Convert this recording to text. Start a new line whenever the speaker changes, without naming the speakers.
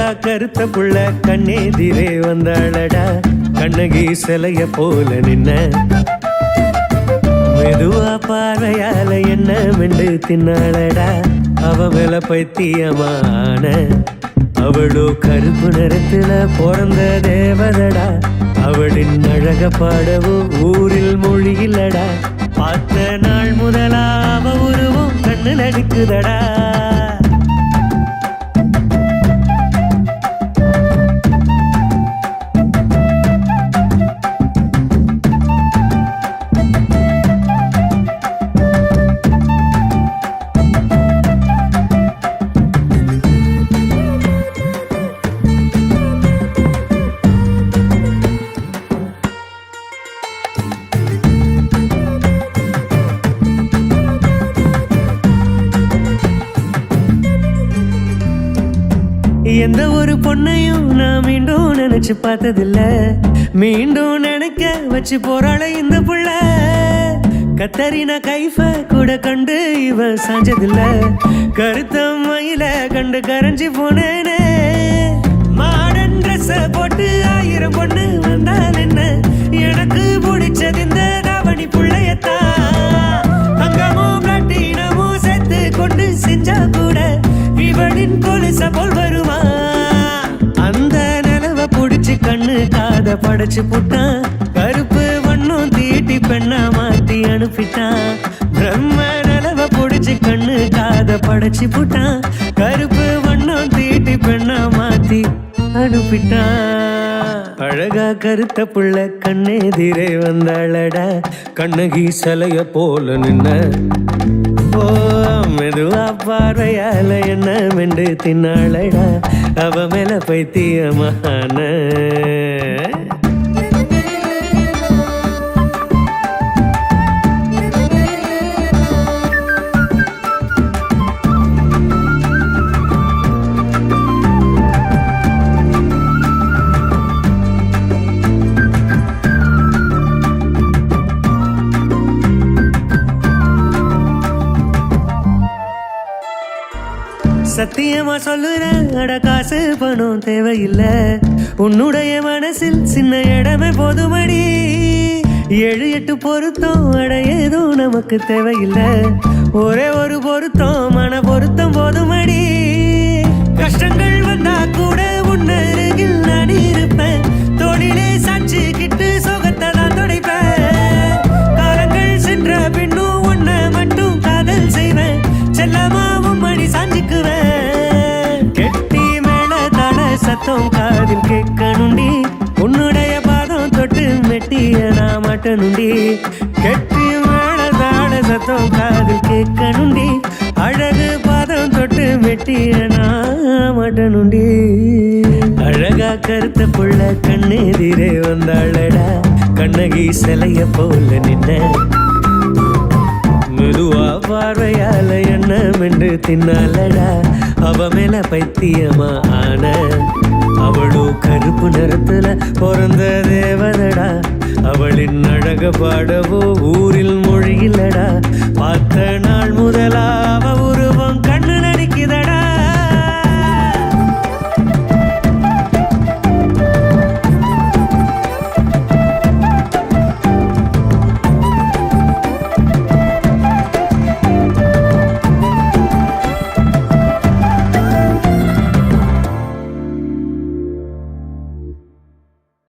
அழகா கருத்த புள்ள கண்ணெதிரே வந்தாளடா, கண்ணகி சிலைய போல நின்ன. மெதுவா பார்வையால என்ன மெண்டு தின்னாளடா, அவ மேல பைத்தியமான. அவளோ கருப்பு நிறத்துல பிறந்த தேவதடா, அவளின் அழக பாடவும் ஊரில் மொழி இல்லடா. பார்த்த நாள் முதலா அவ உருவம் கண்ணு நடுக்குதடா. எந்த ஒரு பொண்ணையும் நான் மீண்டும் நினைச்சு பார்த்ததில்ல, மீண்டும் நினைக்க வச்சு போறாளே இந்த புள்ள. கத்தரினா கைஃப கூட கண்டு இவ சாஞ்சதில்ல, கருத்த மயில கண்டு கரைஞ்சி போனேனே. மாடன் ட்ரெஸ் போட்டு 1000 பொண்ணு வந்தால் என்ன, எனக்கு பிடிச்சது இந்த தாவணி புள்ளையத்தான். அங்கமும் பிளாட்டினமும் சேர்த்து கொண்டு செஞ்சா கூட இவளின் கொலுச போல் வருமா. அந்த நிலவ புடிச்சு கண்ணு காத படைச்சு புட்டான், கருப்பு வண்ணும் தீட்டி பெண்ணா மாத்தி அனுப்பிட்டான். பிரம்ம நிலவ புடிச்சு கண்ணு காத படைச்சு புட்டான், கருப்பு வண்ணும் தீட்டி பெண்ணா மாத்தி அனுப்பிட்டான். அழகா கருத்த புள்ள கண்ணெதிரே வந்தாளடா, கண்ணகி சிலைய போல நின்ன. ஓ மெதுவா பார்வையால என்ன மெண்டு தின்னாளடா, அவ மேல பைத்தியமான. சத்தியமா சொல்லுறேன் அட, காசு பணம் தேவையில்லை, உன்னுடைய மனசில் சின்ன இடமே போதுமடி. 7-8 பொருத்தம் அட ஏதோ நமக்கு தேவையில்லை, ஒரே ஒரு பொருத்தம் மன பொருத்தம் போதுமடி. கஷ்டங்கள் வந்தா கூட உன்னருகில் நான் இருப்பேன், தொழிலே சாட்சிக்கிட்டு சோகத்தை தான் துடைப்பேன். காலங்கள் சென்ற பின்னும் உன்னை மட்டும் காதல் செய்வேன், செல்லமாவும் மணி சாஞ்சிக்குவேன். கெட்டி மேல தட சத்தம் காதில் கேட்கணுண்டி, உன்னுடைய பாதம் தொட்டு மெட்டிய நான் மாட்டணுண்டி. கெட்டி மேல தட சத்தம் காதில் கேட்கணுண்டி, அழகு பாதம் தொட்டு மெட்டிய நான் மாட்டணுண்டி. அழகா கருத்த புள்ள கண்ணெதிரே வந்தாளடா, கண்ணகி சிலைய போல நின்ன. மெதுவா பார்வையால என்ன மென்று தின்னாலடா, அவ மேல பைத்தியமா ஆன. அவளோ கருப்பு நிறத்துல பிறந்த தேவதடா, அவளின் அழக பாடவோ ஊரில் மொழி இல்லடா. பார்த்த நாள் முதலா அவ உருவம்